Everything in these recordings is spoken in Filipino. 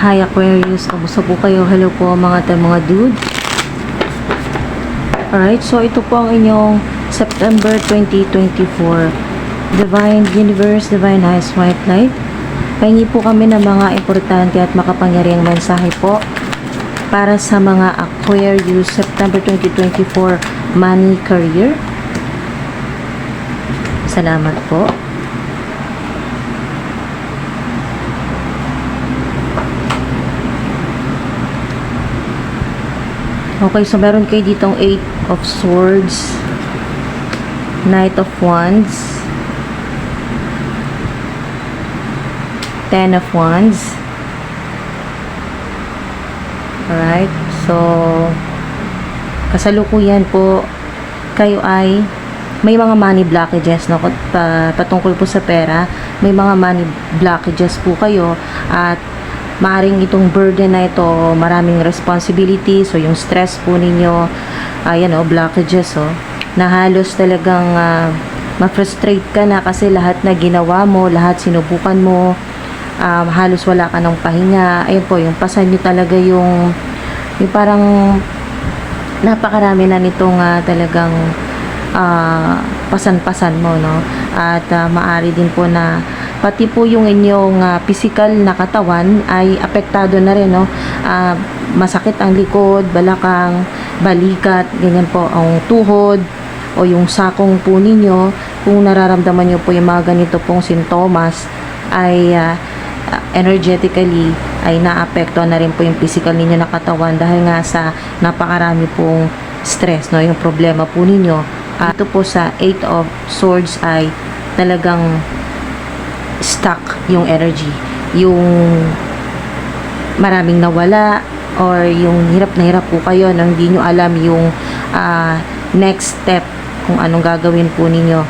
Hi Aquarius, kamusta po kayo? Hello po mga dude. Alright, so ito po ang inyong September 2024 Divine Universe, Divine Highest White Light. Pahingi po kami ng mga importante at makapangyarihang mensahe po para sa mga Aquarius September 2024 Money Career. Salamat po. Okay, so meron kayo ditong 8 of Swords, Knight of Wands, 10 of Wands. Alright, so kasalukuyan po kayo ay may mga money blockages, no? Patungkol po sa pera, may mga money blockages po kayo at maaring itong burden na ito, maraming responsibility, so yung stress po ninyo, ayan blockages, na halos talagang ma-frustrate ka na kasi lahat na ginawa mo, lahat sinubukan mo, halos wala ka ng pahinga. Ayun po, yung pasan nyo talaga yung parang napakarami na nitong talagang pasan-pasan mo, no? At maari din po na pati po yung inyong physical na katawan ay apektado na rin, no? Masakit ang likod, balakang, balikat, ganyan po ang tuhod o yung sakong po ninyo. Kung nararamdaman nyo po yung mga ganito pong sintomas ay energetically ay naapektuhan na rin po yung physical ninyo na katawan dahil nga sa napakarami pong stress, no? Yung problema po ninyo. Ito po sa 8 of Swords ay talagang stuck yung energy, yung maraming nawala or yung hirap na hirap po kayo nang hindi nyo alam yung next step kung anong gagawin po ninyo.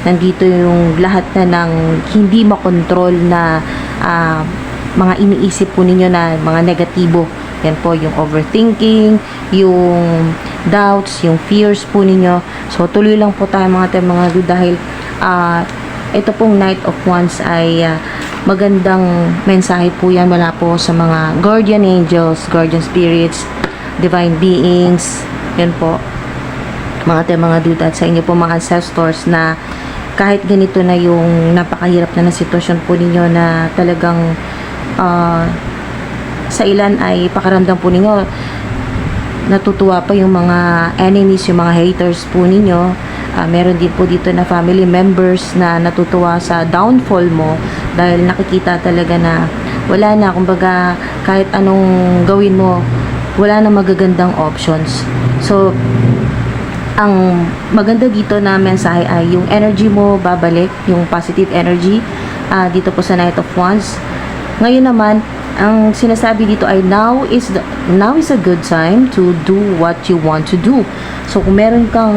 Nandito yung lahat na ng hindi makontrol na mga iniisip po ninyo na mga negatibo. Yan po yung overthinking, yung doubts, yung fears po ninyo. So tuloy lang po tayo mga dude dahil ito pong Knight of Wands ay magandang mensahe po yan mula po sa mga guardian angels, guardian spirits, divine beings. Yan po mga dude, at sa inyo po mga ancestors na kahit ganito na yung napakahirap na sitwasyon po ninyo na talagang sa ilan ay pakaramdam po ninyo natutuwa pa yung mga enemies, yung mga haters po ninyo. Meron din po dito na family members na natutuwa sa downfall mo dahil nakikita talaga na wala na, kumbaga kahit anong gawin mo wala na magagandang options. So ang maganda dito na mensahe ay yung energy mo babalik, yung positive energy dito po sa Knight of Wands. Ngayon naman ang sinasabi dito ay now is a good time to do what you want to do. So kung meron kang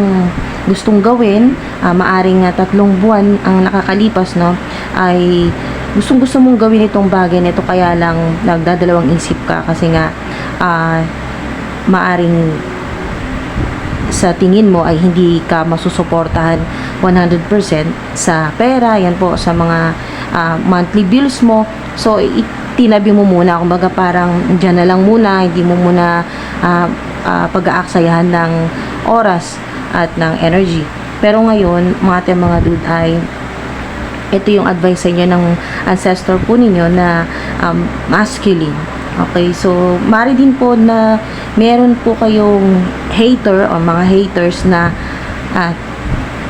gustong gawin, maaring 3 buwan ang nakakalipas, no, ay gusto mong gawin itong bagay nito, kaya lang nagdadalawang isip ka kasi nga maaring sa tingin mo ay hindi ka masusuportahan 100% sa pera, yan po, sa mga monthly bills mo. So tinabi mo muna, kumbaga parang dyan na lang muna, hindi mo muna pag-aaksayahan ng oras at ng energy. Pero ngayon mga dude ay ito yung advice sa inyo ng ancestor po ninyo na masculine. Okay, so mari din po na meron po kayong hater o mga haters na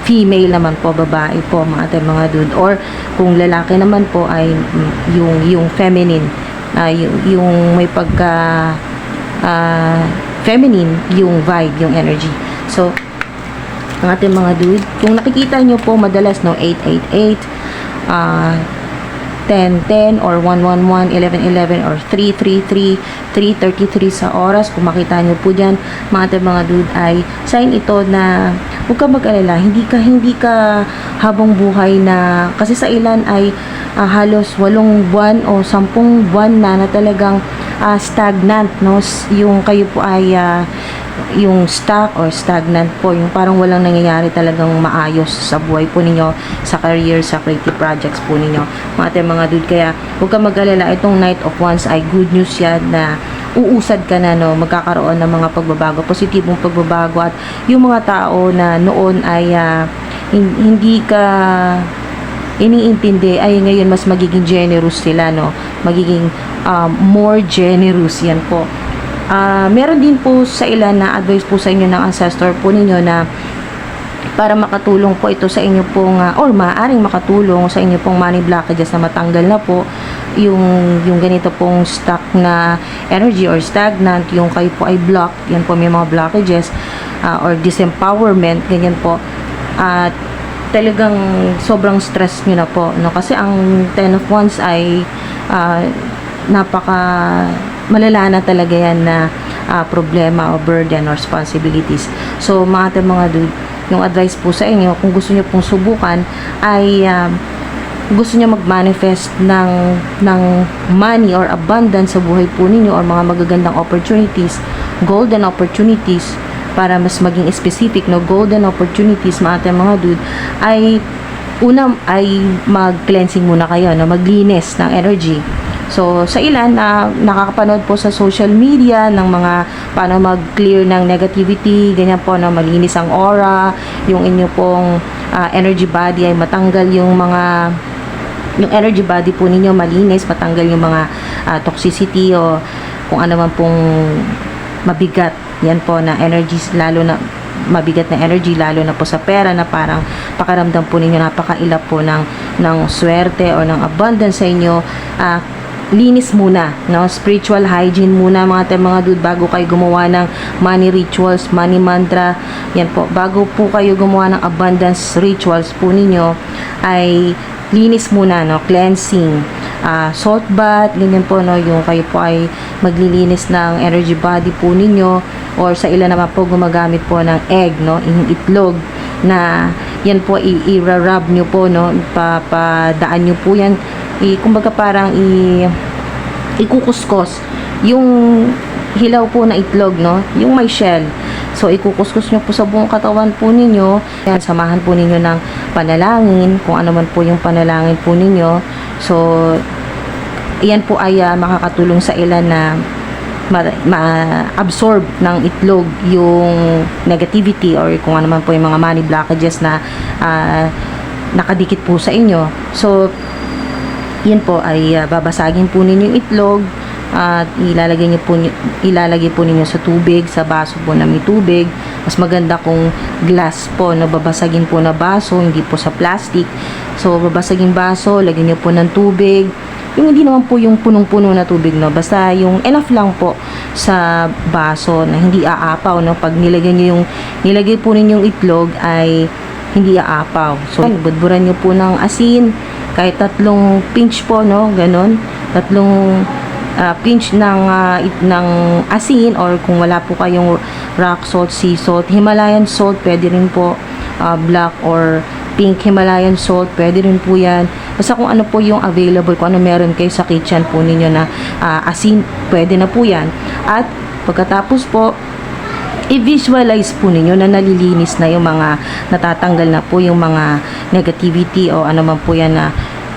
female naman po, babae po mga dude, or kung lalaki naman po ay yung feminine, yung may pagka feminine yung vibe, yung energy. So ang ating mga dude, kung nakikita nyo po madalas, no, 888, 1010 or 111, 1111 or 333, 333 sa oras, kung makita nyo po dyan mga dude, ay sign ito na huwag ka mag-alala, hindi ka habang buhay na, kasi sa ilan ay halos 8 buwan o 10 buwan na talagang stagnant, no? Yung kayo po ay yung stuck or stagnant po, yung parang walang nangyayari talagang maayos sa buhay po ninyo, sa career, sa creative projects po ninyo, mga dude. Kaya huwag ka mag-alala, itong Knight of Wands ay good news yan na uusad ka na, no? Magkakaroon ng mga pagbabago, positibong pagbabago, at yung mga tao na noon ay hindi ka iniintindi ay ngayon mas magiging generous sila, no? Magiging more generous yan po. Meron din po sa ilan na advice po sa inyo ng ancestor po ninyo na para makatulong po ito sa inyo pong or maaaring makatulong sa inyo pong money blockages na matanggal na po yung ganito pong stuck na energy or stagnant, yung kayo po ay blocked, yan po may mga blockages or disempowerment, ganyan po, at talagang sobrang stress nyo na po, no? Kasi ang 10 of Wands ay napaka malala na talaga yan na problema o burden or responsibilities. So mga dude, yung advice po sa inyo, kung gusto nyo pong subukan ay gusto nyo mag-manifest ng money or abundance sa buhay po ninyo or mga magagandang opportunities, golden opportunities, para mas maging specific, no? Golden opportunities, mga dude, ay una ay mag-cleansing muna kayo, no? Maglinis ng energy. So, sa ilan na nakakapanood po sa social media ng mga paano mag-clear ng negativity, ganyan po, na malinis ang aura, yung inyo pong energy body ay matanggal yung energy body po ninyo malinis, matanggal yung mga toxicity o kung ano man pong mabigat, yan po na energies, lalo na mabigat na energy, lalo na po sa pera, na parang pakaramdam po ninyo napakailap po ng swerte o ng abundance sa inyo. Linis muna, no? Spiritual hygiene muna, mga dude, bago kayo gumawa ng money rituals, money mantra, yan po, bago po kayo gumawa ng abundance rituals po ninyo, ay linis muna, no? Cleansing, salt bath, ganyan po, no? Yung kayo po ay maglilinis ng energy body po ninyo, or sa ilan naman po gumagamit po ng egg, no? Yung itlog, na yan po i-rub nyo po, no? Papadaan nyo po yan, kumbaga parang ikukuskus yung hilaw po na itlog, no? Yung may shell. So, ikukuskus nyo po sa buong katawan po ninyo. Yan, samahan po ninyo ng panalangin, kung ano man po yung panalangin po ninyo. So, yan po ay makakatulong sa ilan na ma-absorb ng itlog yung negativity or kung ano man po yung mga money blockages na nakadikit po sa inyo. So, yan po ay babasagin po ninyo yung itlog at ilalagay po ninyo sa tubig, sa baso po na may tubig. Mas maganda kung glass po, no? Babasagin po na baso, hindi po sa plastic. So, babasagin baso, lagyan nyo po ng tubig. Yung hindi naman po yung punong-puno na tubig, no? Basta yung enough lang po sa baso na hindi aapaw, no? Pag nilagay po ninyong itlog ay hindi aapaw. So, budburan nyo po ng asin, kahit 3 pinch po, no? Ganon. 3 pinch ng asin, or kung wala po kayong rock salt, sea salt, Himalayan salt, pwede rin po. Black or pink Himalayan salt, pwede rin po yan. Basta kung ano po yung available, kung ano meron kayo sa kitchen po ninyo na asin, pwede na po yan. At pagkatapos po, i-visualize po ninyo na nalilinis na yung mga, natatanggal na po yung mga negativity o ano man po yan na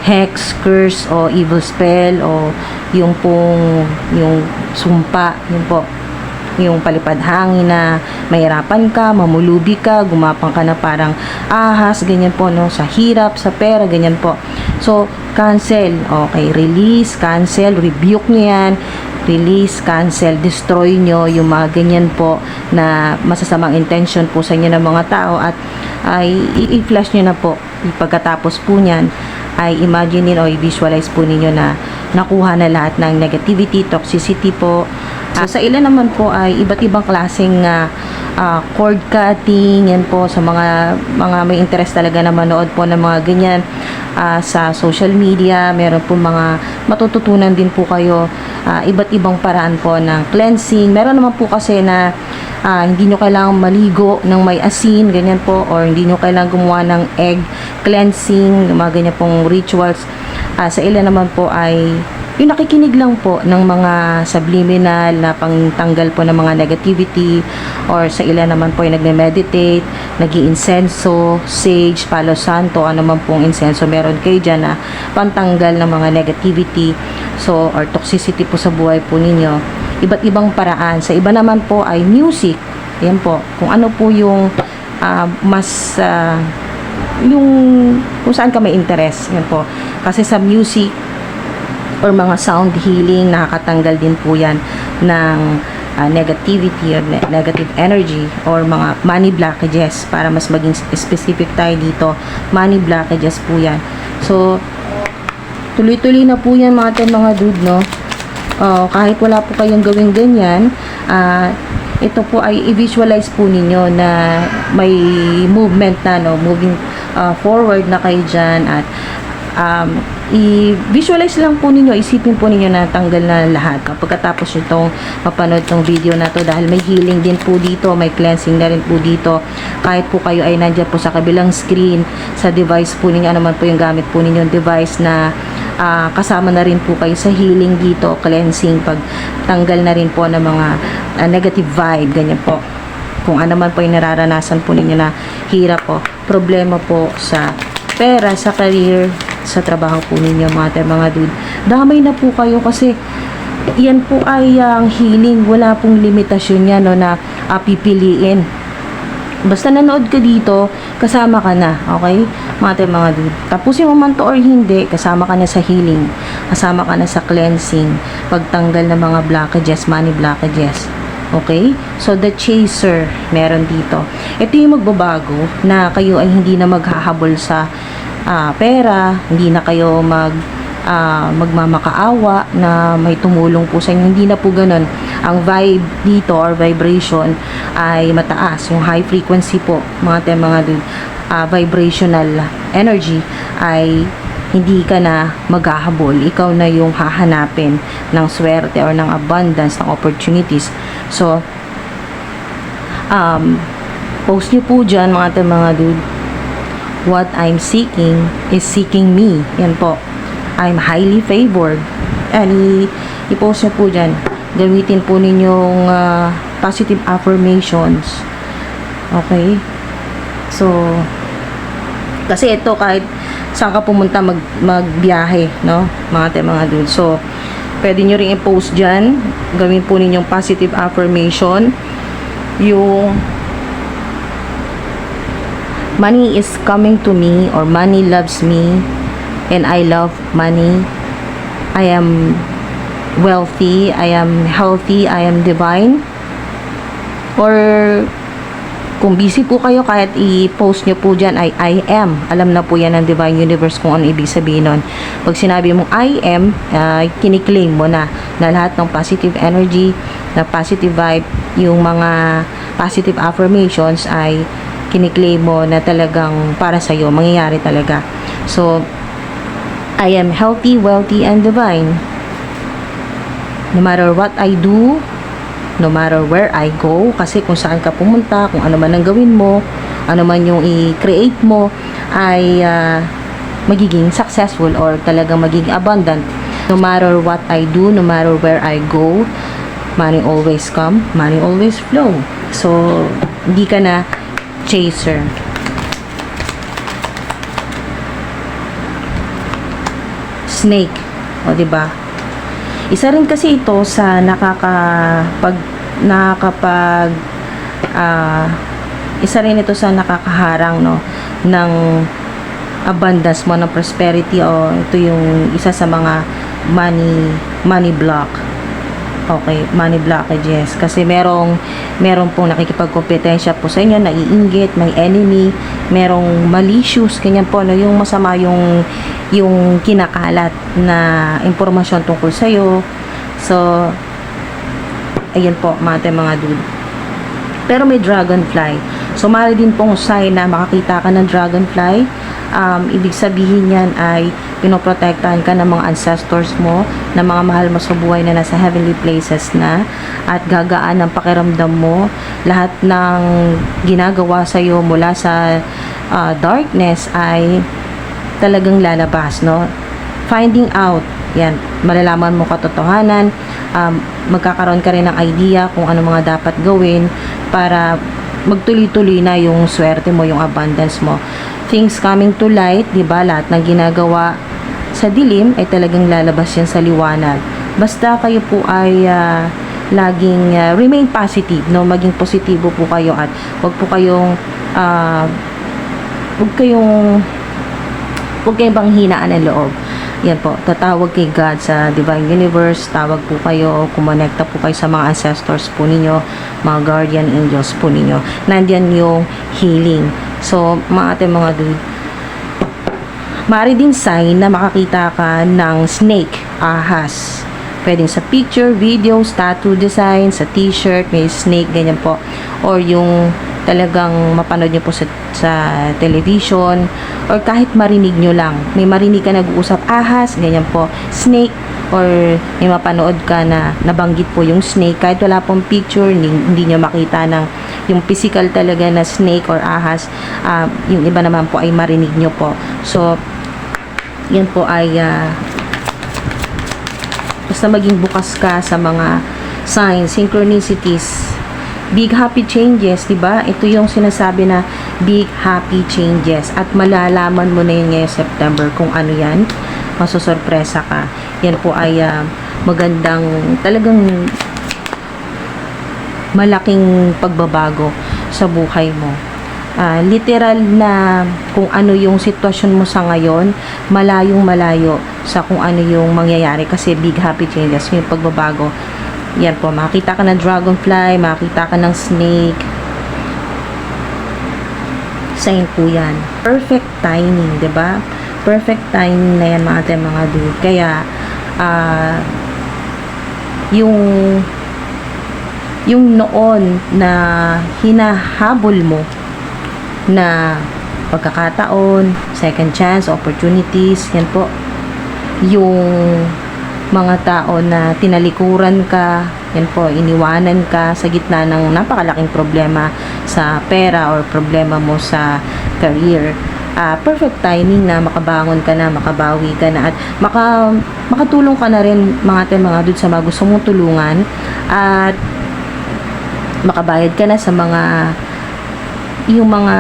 hex, curse o evil spell o yung sumpa, yun po, yung palipad hangin na mahirapan ka, mamulubi ka, gumapang ka na parang ahas, ganyan po, no? Sa hirap, sa pera, ganyan po. So, cancel, okay, release, cancel, rebuke nyo yan, release, cancel, destroy nyo yung mga ganyan po na masasamang intention po sa inyo ng mga tao, at ay i-flash nyo na po. Pagkatapos po nyan, ay imagine o i-visualize po ninyo na nakuha na lahat ng negativity, toxicity po. So, sa ilan naman po ay iba't ibang klaseng cord cutting, yan po, sa mga may interest talaga na manood po ng mga ganyan sa social media. Meron po mga matututunan din po kayo, iba't ibang paraan po ng cleansing. Meron naman po kasi na hindi nyo kailangang maligo ng may asin, ganyan po, or hindi nyo kailangang gumawa ng egg cleansing, mga ganyan pong rituals. Sa ilan naman po ay yung nakikinig lang po ng mga subliminal na pangtanggal po ng mga negativity, or sa ilan naman po yung nagme-meditate, nag-iinsenso, sage, palo santo, ano man pong insenso meron kayo dyan na pantanggal ng mga negativity, so, or toxicity po sa buhay po ninyo. Iba't ibang paraan. Sa iba naman po ay music. Yan po. Kung ano po yung mas yung kung saan ka may interest. Yan po. Kasi sa music or mga sound healing, nakakatanggal din po yan ng negativity or negative energy or mga money blockages. Para mas maging specific tayo dito, money blockages po yan. So, tuloy-tuloy na po yan mga dude, no? Kahit wala po kayong gawing ganyan, ito po ay i-visualize po ninyo na may movement na, no? Moving forward na kayo dyan, at i-visualize lang po ninyo, isipin po ninyo na tanggal na lahat pagkatapos nyo mapanood tong video na to, dahil may healing din po dito, may cleansing na rin po dito. Kahit po kayo ay nandiyan po sa kabilang screen, sa device po ninyo, ano man po yung gamit po ninyong device, na kasama na rin po kayo sa healing dito, cleansing, pagtanggal na rin po ng mga negative vibe, ganyan po. Kung ano man po yung nararanasan po ninyo na hirap po, problema po sa pera, sa career, sa trabaho po ninyo mga dude, damay na po kayo, kasi yan po ay ang healing, wala pong limitasyon yan, no, na pipiliin. Basta nanood ka dito, kasama ka na, okay? Mga dude, tapusin mo man to or hindi, kasama ka na sa healing, kasama ka na sa cleansing, pagtanggal ng mga blockages, money blockages. Okay? So, the chaser, meron dito. Ito yung magbabago, na kayo ay hindi na maghahabol sa pera, hindi na kayo magmamakaawa na may tumulong po sa inyo. Hindi na po ganun. Ang vibe dito or vibration ay mataas. Yung high frequency po, mga vibrational energy, ay hindi ka na maghahabol. Ikaw na yung hahanapin ng swerte or ng abundance, ng opportunities. So, post nyo po dyan mga dude, what I'm seeking is seeking me. Yan po. I'm highly favored. And i-post nyo po dyan. Gamitin po ninyong positive affirmations. Okay? So, kasi ito, kahit saan ka pumunta magbiyahe, no? Mga dude. So, pwede nyo rin i-post dyan. Gawin po ninyong positive affirmation. Yung money is coming to me, or money loves me, and I love money. I am wealthy, I am healthy, I am divine. Or kung busy po kayo, kahit i-post nyo po dyan ay I am. Alam na po yan ng Divine Universe kung ano ibig sabihin nun. Pag sinabi mong I am, kiniklaim mo na lahat ng positive energy, na positive vibe, yung mga positive affirmations ay kiniklaim mo na talagang para sa'yo, mangyayari talaga. So, I am healthy, wealthy, and divine. No matter what I do, no matter where I go, kasi kung saan ka pumunta, kung ano man ang gawin mo, ano man yung i-create mo, ay magiging successful or talagang magiging abundant. No matter what I do, no matter where I go, money always come, money always flow. So, hindi ka na chaser. Snake, o diba? Isa rin kasi ito sa isa rin ito sa nakakaharang, no, ng abundance mo, ng prosperity, o ito yung isa sa mga money block. Okay, money blockages. Kasi meron pong nakikipagkompetensya po sa inyo, naiinggit, may enemy, merong malicious, ganyan po, no, yung masama yung kinakalat na impormasyon tungkol sa iyo. So, ayan po, mga dude. Pero may dragonfly. So, mali din pong sign na makakita ka ng dragonfly. Ibig sabihin yan ay pinoprotektahan ka ng mga ancestors mo, ng mga mahal mo sa buhay na nasa heavenly places na, at gagaan ng pakiramdam mo. Lahat ng ginagawa sa iyo mula sa darkness ay talagang lalabas, no? Finding out Yan, malalaman mo katotohanan, magkakaroon ka rin ng idea kung ano mga dapat gawin para magtuloy-tuloy na yung swerte mo, yung abundance mo. Things coming to light, di ba? Lahat ng ginagawa sa dilim ay talagang lalabas yan sa liwanag. Basta kayo po ay laging remain positive, no? Maging positibo po kayo at wag kayong bang hinaan ng loob. Yan po, tatawag kay God sa Divine Universe, tawag po kayo, kumonekta po kayo sa mga ancestors po ninyo, mga guardian angels po ninyo. Nandyan yung healing. So, mga dude, maaari din sign na makakita ka ng snake, ahas. Pwedeng sa picture, videos, tattoo design, sa t-shirt, may snake, ganyan po. Or yung talagang mapanood nyo po sa television, or kahit marinig nyo lang. May marinig ka nag-uusap, ahas, ganyan po, snake, or may mapanood ka na nabanggit po yung snake. Kahit wala pong picture, hindi nyo makita ng yung physical talaga na snake or ahas, yung iba naman po ay marinig nyo po. So, yan po ay basta maging bukas ka sa mga signs, synchronicities, big happy changes, diba? Ito yung sinasabi na big happy changes at malalaman mo na yun ngayong September kung ano yan, masusurpresa ka. Yan po ay magandang, talagang malaking pagbabago sa buhay mo. Literal na kung ano yung sitwasyon mo sa ngayon, malayong malayo sa kung ano yung mangyayari kasi big happy changes, yung pagbabago. Yan po, makita ka ng dragonfly, makita ka ng snake. Sign po yan. Perfect timing, 'di ba? Perfect timing na yan mga dude. Kaya, yung noon na hinahabol mo na pagkakataon, second chance, opportunities, yan po. Yung mga tao na tinalikuran ka, yan po, iniwanan ka sa gitna ng napakalaking problema sa pera or problema mo sa career. Perfect timing na makabangon ka na, makabawi ka na, at makatulong ka na rin mga dude sa mga gusto mong tulungan, at makabayad ka na sa yung mga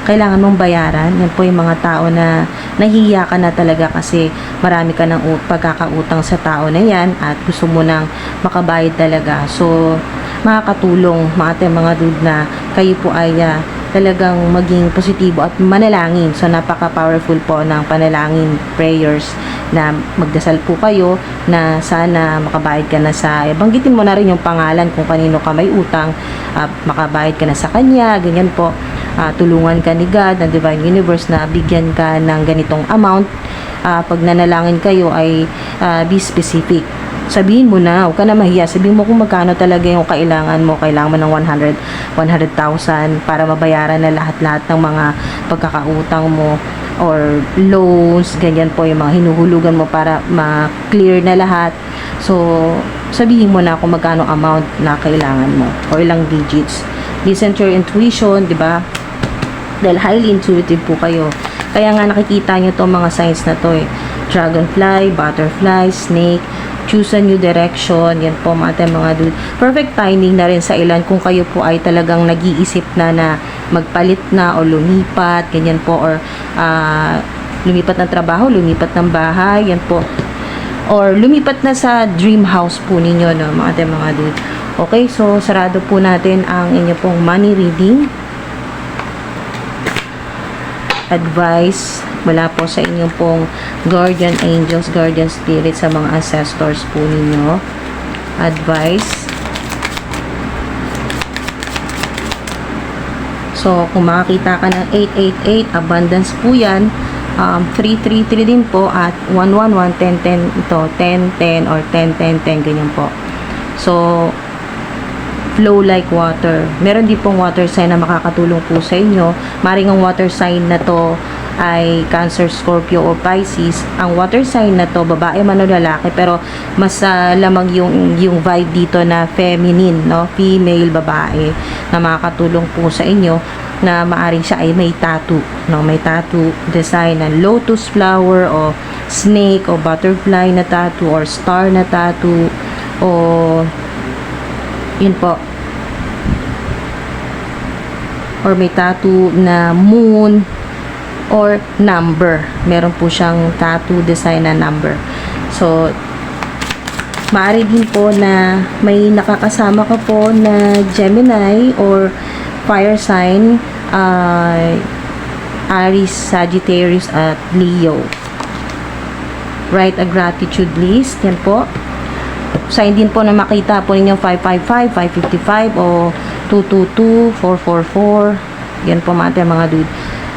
kailangan mong bayaran. Yan po yung mga tao na nahihiya ka na talaga kasi marami ka ng pagkakautang sa tao na yan at gusto mo nang makabayad talaga. So, makakatulong mga dude na kayo po ay talagang maging positibo at manalangin. So, napaka-powerful po ng panalangin, prayers, na magdasal po kayo na sana makabayad ka na banggitin mo na rin yung pangalan kung kanino ka may utang, makabayad ka na sa kanya, ganyan po. Tulungan ka ni God, ng Divine Universe, na bigyan ka ng ganitong amount. Pag nanalangin kayo ay be specific. Sabihin mo na, huwag ka na mahiya. Sabihin mo kung magkano talaga yung kailangan mo. Kailangan mo ng 100,000 para mabayaran na lahat-lahat ng mga pagkakautang mo or loans, ganyan po yung mga hinuhulugan mo para ma-clear na lahat. So, sabihin mo na kung magkano amount na kailangan mo o ilang digits. Listen to your intuition, di ba? Dahil highly intuitive po kayo. Kaya nga nakikita nyo to mga signs na to Dragonfly, butterfly, snake, choose a new direction. Yan po mga dude. Perfect timing na rin sa ilan kung kayo po ay talagang nag-iisip na magpalit na o lumipat, ganyan po, or lumipat ng trabaho, lumipat ng bahay, yan po. Or lumipat na sa dream house po ninyo, no, mga dude. Okay, so sarado po natin ang inyo pong money reading. Advice mula po sa inyong pong guardian angels, guardian spirits, sa mga ancestors po ninyo. Advice. So, kung makakita ka ng 888, abundance po yan. 333 din po, at 111, 1010, ito, 1010 or 1010, ganyan po. So, flow like water. Meron din pong water sign na makakatulong po sa inyo. Maring ang water sign na to ay Cancer, Scorpio, or Pisces. Ang water sign na to, babae man o lalaki, pero mas lamang yung vibe dito na feminine, no? Female, babae, na makakatulong po sa inyo na maaring siya ay may tattoo, no? May tattoo design na lotus flower o snake o butterfly na tattoo or star na tattoo o yun po, or may tattoo na moon or number. Meron po siyang tattoo design na number. So, maaari din po na may nakakasama ka po na Gemini or fire sign, Aries, Sagittarius, at Leo. Write a gratitude list. Yan po. Sign din po na makita po ninyo 555, 555 o 222, 444. Yan po mga dude,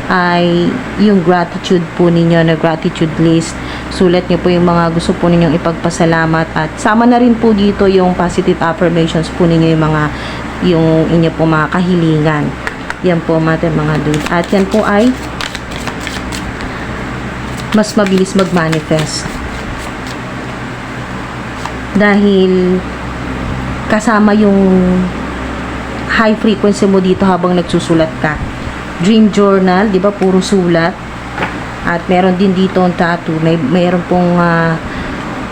ay yung gratitude po ninyo na gratitude list. Sulat nyo po yung mga gusto po ninyong ipagpasalamat at sama na rin po dito yung positive affirmations po ninyo, yung inyo po mga kahilingan. Yan po mga dude. At yan po ay mas mabilis mag-manifest dahil kasama yung high frequency mo dito habang nagsusulat ka. Dream journal, di ba, puro sulat. At meron din dito ang tattoo. Meron pong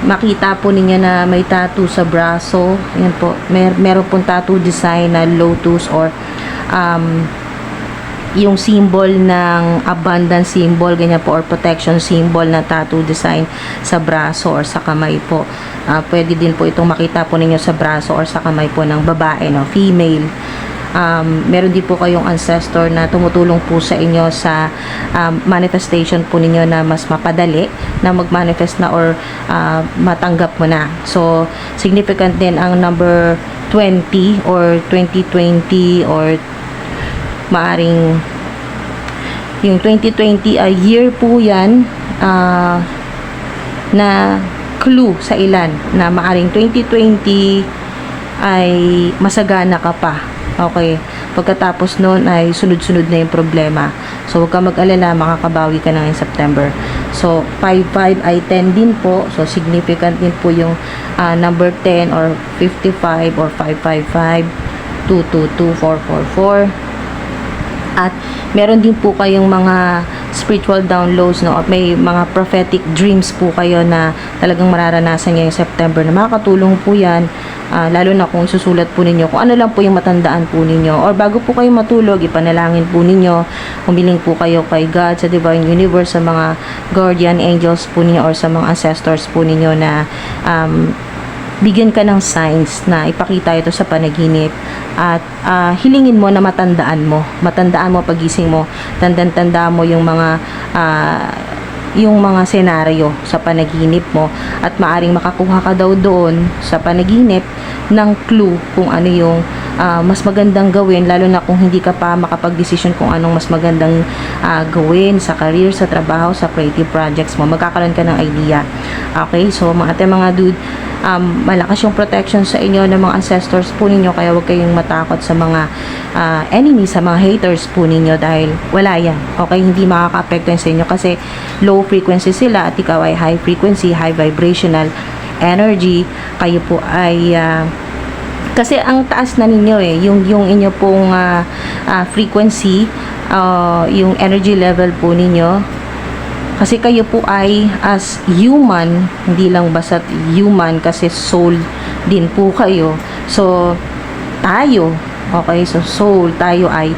makita po ninyo na may tattoo sa braso. Yan po. Meron pong tattoo design na lotus or yung symbol ng abundance symbol, ganyan po, or protection symbol na tattoo design sa braso or sa kamay po. Pwede din po itong makita po ninyo sa braso or sa kamay po ng babae, no, female. Meron din po kayong ancestor na tumutulong po sa inyo sa manifestation po ninyo na mas mapadali na mag-manifest na or matanggap mo na. So, significant din ang number 20 or 2020 or maaring yung 2020 ay year po yan na clue sa ilan na maaring 2020 ay masagana ka pa. Okay, pagkatapos noon ay sunod-sunod na yung problema. So, huwag ka mag-alala, makakabawi ka na ngayong September. So, 55 ay 10 din po. So, significant din po yung number 10 or 55 or 555, 222, 444. At meron din po kayong mga spiritual downloads, no? May mga prophetic dreams po kayo na talagang mararanasan ngayong September na makakatulong po yan, lalo na kung susulat po ninyo kung ano lang po yung matandaan po ninyo, or bago po kayo matulog, ipanalangin po ninyo, humiling po kayo kay God, sa Divine Universe, sa mga guardian angels po ninyo or sa mga ancestors po ninyo na bigyan ka ng signs na ipakita ito sa panaginip at hilingin mo na matandaan mo pagising mo, tandaan mo yung mga senaryo sa panaginip mo at maaring makakuha ka daw doon sa panaginip ng clue kung ano yung mas magandang gawin, lalo na kung hindi ka pa makapag-desisyon kung anong mas magandang gawin sa career, sa trabaho, sa creative projects mo. Magkakaroon ka ng idea. Okay, so mga dude, malakas yung protection sa inyo ng mga ancestors po ninyo, kaya huwag kayong matakot sa mga enemies, sa mga haters po ninyo, dahil wala yan. Okay, hindi makaka-apekto sa inyo kasi low frequency sila at ikaw ay high frequency, high vibrational energy. Kayo po ay kasi ang taas na ninyo yung inyo pong frequency, yung energy level po ninyo. Kasi kayo po ay as human, hindi lang basta human, kasi soul din po kayo. So, tayo, okay, so soul, tayo ay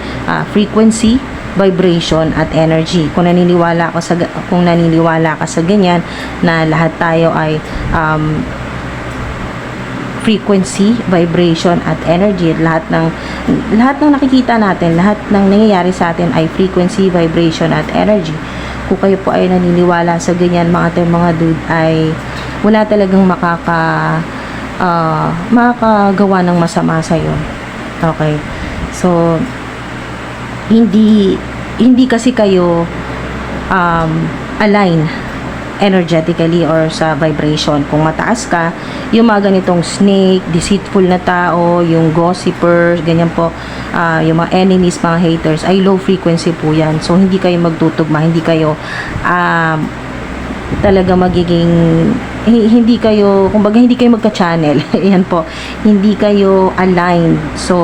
frequency, vibration, at energy. Kung naniniwala ka sa ganyan, na lahat tayo ay frequency, vibration, at energy, lahat ng nakikita natin, lahat ng nangyayari sa atin ay frequency, vibration, at energy. Kung kayo po ay naniniwala sa ganyan, mga dude, ay wala talagang makakagawa ng masama sa iyo. Okay, so hindi kasi kayo align energetically or sa vibration. Kung mataas ka, yung mga ganitong snake, deceitful na tao, yung gossipers, ganyan po, yung mga enemies, mga haters, ay low frequency po yan. So, hindi kayo magtutugma, hindi kayo talaga magiging hindi kayo, kumbaga hindi kayo magka-channel. Ayan po, hindi kayo aligned. So,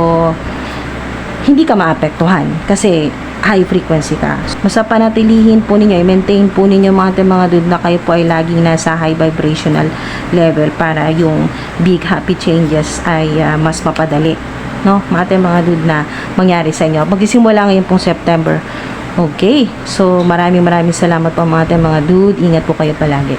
hindi ka maapektuhan kasi high frequency ka. Basta panatilihin po ninyo, i-maintain po ninyo mga dude na kayo po ay laging nasa high vibrational level para yung big happy changes ay mas mapadali. No? Mga dude na mangyari sa inyo. Magsisimula ngayon pong September. Okay. So, maraming salamat po mga dude. Ingat po kayo palagi.